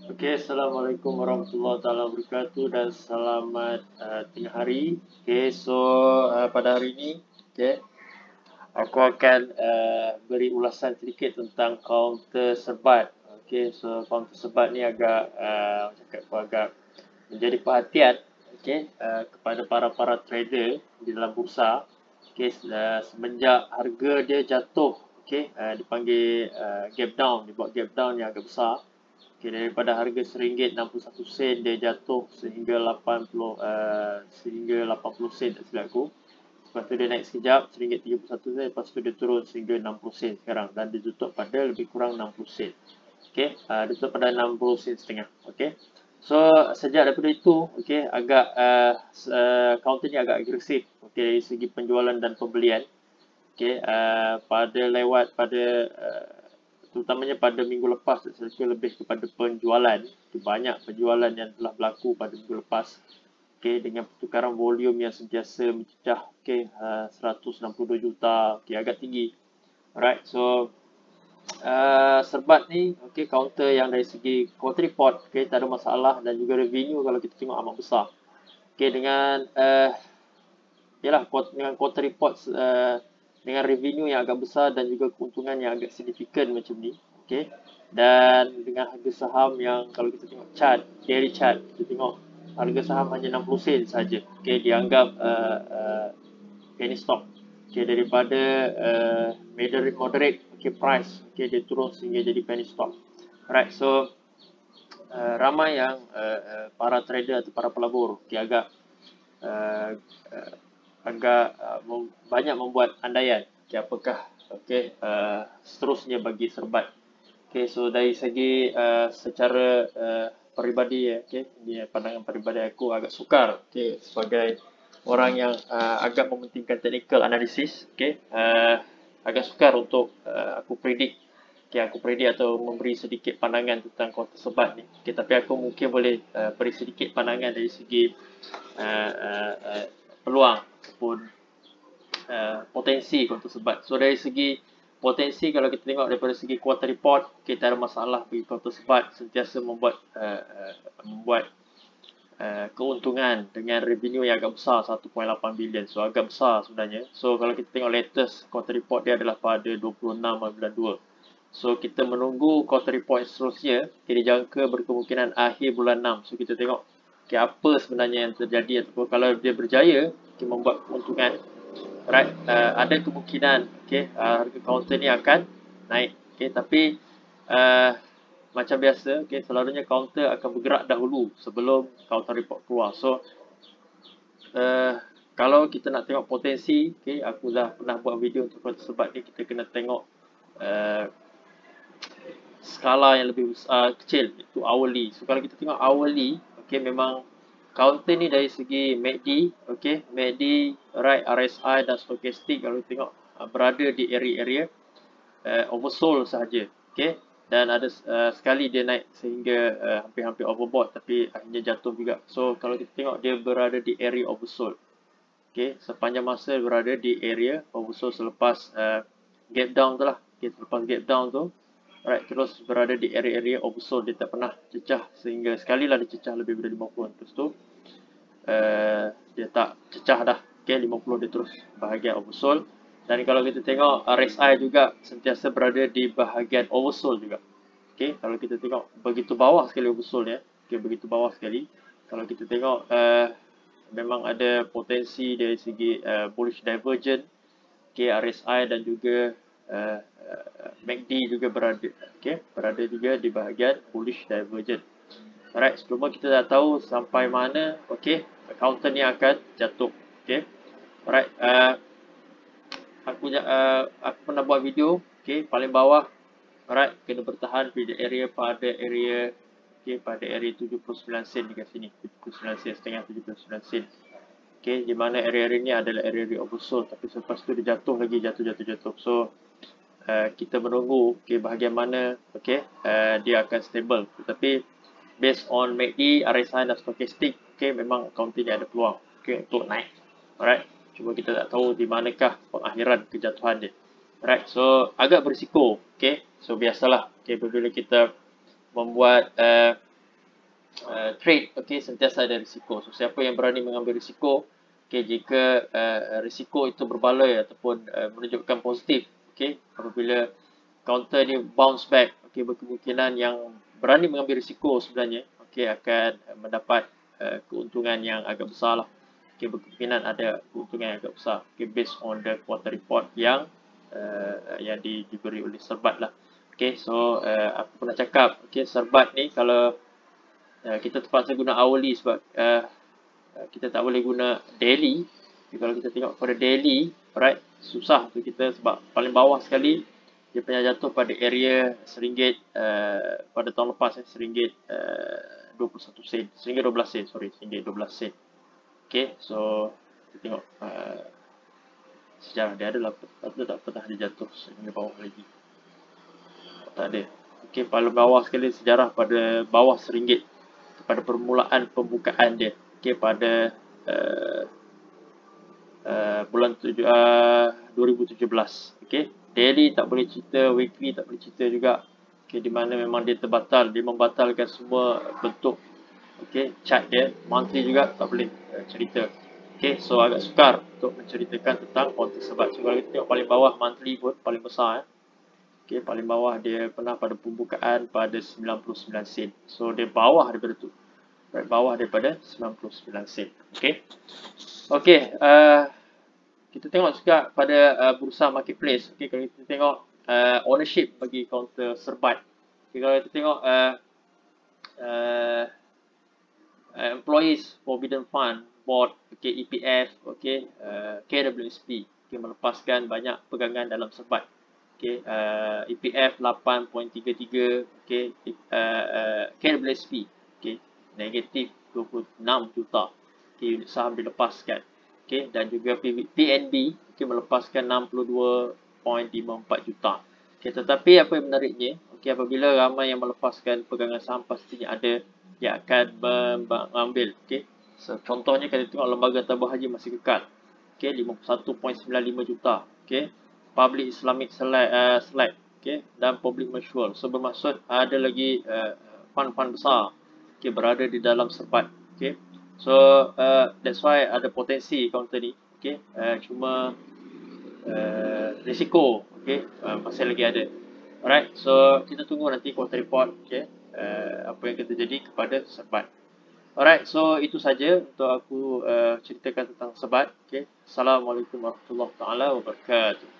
Okey, Assalamualaikum warahmatullahi taala wabarakatuh dan selamat tengah hari. Okey, so pada hari ini, okey, aku akan beri ulasan sedikit tentang kaunter serbat. Okey, so kaunter serbat ni agak agak menjadi perhatian, okey, kepada para trader di dalam bursa. Okey, semenjak harga dia jatuh, okey, dipanggil gap down, dibuat gap down yang agak besar. Okay, daripada harga RM1.61 dia jatuh sehingga 80 sen tak silap aku. Lepas tu dia naik sekejap RM1.31 sen, lepas tu dia turun sehingga 60 sen sekarang dan dia tutup pada lebih kurang 60 sen. Okey, dia tutup pada 60 sen setengah. Okey. So sejak daripada itu, okey, agak counter ni agak agresif, okey, dari segi penjualan dan pembelian. Okey, terutamanya pada minggu lepas, saya lebih kepada penjualan. Banyak penjualan yang telah berlaku pada minggu lepas. Okay, dengan pertukaran volume yang sentiasa mencecah, okay, 162 juta, okay, agak tinggi. Alright, so serbat ni, okay, counter yang dari segi quarter report, okay, tak ada masalah, dan juga revenue kalau kita tengok amat besar. Okay, dengan quarter report dengan revenue yang agak besar dan juga keuntungan yang agak signifikan macam ni, okey. Dan dengan harga saham yang kalau kita tengok chart, daily chart, kita tengok harga saham hanya 60 sen saja. Okey, dianggap penny stock. Okey, daripada moderate okey price, okey, dia turun sehingga jadi penny stock. Alright, so ramai yang para trader atau para pelabur okey agak banyak membuat andaian, okay, apakah seterusnya bagi serbat. Okay, so dari segi secara peribadi, okay, ini pandangan peribadi aku agak sukar, okay, sebagai orang yang agak mementingkan technical analysis, okay, agak sukar untuk aku predict, okay, atau memberi sedikit pandangan tentang kuartal serbat ni. Okay, tapi aku mungkin boleh beri sedikit pandangan dari segi peluang ataupun potensi kuartal serbat. So dari segi potensi, kalau kita tengok daripada segi quarter report, kita ada masalah bagi kuartal serbat sentiasa membuat keuntungan dengan revenue yang agak besar, 1.8 bilion. So agak besar sebenarnya. So kalau kita tengok latest quarter report dia adalah pada 26 bulan 2. So kita menunggu quarter report yang seterusnya, kita dijangka berkemungkinan akhir bulan 6. So kita tengok apa sebenarnya yang terjadi, ataupun kalau dia berjaya membuat keuntungan, right, ada kemungkinan harga counter ni akan naik. Okay, tapi macam biasa, okay, selalunya counter akan bergerak dahulu sebelum counter report keluar. So kalau kita nak tengok potensi, okay, aku dah pernah buat video untuk counter serbat ni, kita kena tengok skala yang lebih kecil, itu hourly. So kalau kita tengok hourly, okay, memang counter ni dari segi MACD, okay, MACD, right, RSI dan stochastic, kalau kita tengok berada di area oversold sahaja, okay, dan ada sekali dia naik sehingga hampir-hampir overbought, tapi akhirnya jatuh juga. So kalau kita tengok dia berada di area oversold, okay, sepanjang masa berada di area oversold selepas gap down tu lah, okay, selepas gap down tu, right, terus berada di area oversold, dia tak pernah cecah, sehingga sekali lah dia cecah lebih dari 50, terus tu dia tak cecah dah, okay, 50 dia terus bahagian oversold. Dan kalau kita tengok RSI juga sentiasa berada di bahagian oversold juga. Okay, kalau kita tengok begitu bawah sekali oversold ya, okay, begitu bawah sekali. Kalau kita tengok memang ada potensi dari segi bullish divergent, okay, RSI dan juga MACD juga berada juga di bahagian bullish divergent. Alright, cuma kita dah tahu sampai mana, okay, counter ni akan jatuh, okay. Alright, aku pernah buat video, okay, paling bawah, alright, kena bertahan pada area okay, pada area 79 sen dekat sini, 79 sen setengah, 79 sen. Okay, di mana area-area ni adalah area oversold, tapi selepas tu dia jatuh lagi, jatuh. So kita menunggu, okay, bahagian mana, okay, dia akan stable. Tetapi based on MACD, RSI dan stochastic, okay, memang counter ni ada peluang, okay, untuk naik. Alright, cuma kita tak tahu di manakah pengakhiran kejatuhan dia. Alright, so agak berisiko, okay. So biasalah, okay, bila kita membuat trade, okey, sentiasa ada risiko. So siapa yang berani mengambil risiko, okey, jika risiko itu berbaloi ataupun menunjukkan positif, okey, apabila counter ni bounce back, okey, berkemungkinan yang berani mengambil risiko sebenarnya, okey, akan mendapat keuntungan yang agak besar lah. Okey, berkemungkinan ada keuntungan yang agak besar, okey, based on the quarter report yang diberi oleh Serbat lah. Okey, so aku pernah cakap, okey, Serbat ni kalau kita terpaksa guna hourly sebab kita tak boleh guna daily. Jadi kalau kita tengok pada daily, right, susah tu kita sebab paling bawah sekali dia pernah jatuh pada area RM1 pada tahun lepas RM1 21 sen, RM1 12 sen, sorry, RM1 12 sen. Okay, so kita tengok sejarah dia adalah tak pernah dia jatuh sehingga bawah lagi. Tak ada. Okay, paling bawah sekali sejarah pada bawah RM1 pada permulaan pembukaan dia, okey, pada bulan 2017, okey. Daily tak boleh cerita, weekly tak boleh cerita juga, okey, di mana memang dia dia membatalkan semua bentuk, okey, chart dia. Monthly juga tak boleh cerita, okey. So agak sukar untuk menceritakan tentang konteks sebab. So kalau kita tengok paling bawah monthly pun paling besar, okey, paling bawah dia pernah pada pembukaan pada 99 sen. So dia bawah daripada tu, bawah daripada 99 sen. Okey. Okey, kita tengok juga pada bursa marketplace. Okey, kalau kita tengok ownership bagi counter Serbat. Okay, kalau kita tengok employees provident fund board, okey, EPF, okey, KWSP, okey, melepaskan banyak pegangan dalam Serbat. Okey, EPF 8.33, okey, KWSP, okey, negatif 26 juta, okay, unit saham dilepaskan, okay, dan juga PNB, okay, melepaskan 62.54 juta. Okay, tetapi apa yang menariknya, okay, apabila ramai yang melepaskan pegangan saham, pastinya ada yang akan mengambil, okay. So, contohnya kalau tengok lembaga tabung haji masih kekal, okay, 51.95 juta, okay, Public Islamic Select, okay, dan Public Mutual. So bermaksud ada lagi fund-fund besar, okay, berada di dalam Serbat, okay. So that's why ada potensi counter ni, okay. Cuma risiko, okay, masih lagi ada. Alright, so kita tunggu nanti quarter report, okay, apa yang akan terjadi kepada Serbat. Alright, so itu saja untuk aku ceritakan tentang Serbat, okay. Assalamualaikum warahmatullahi wabarakatuh.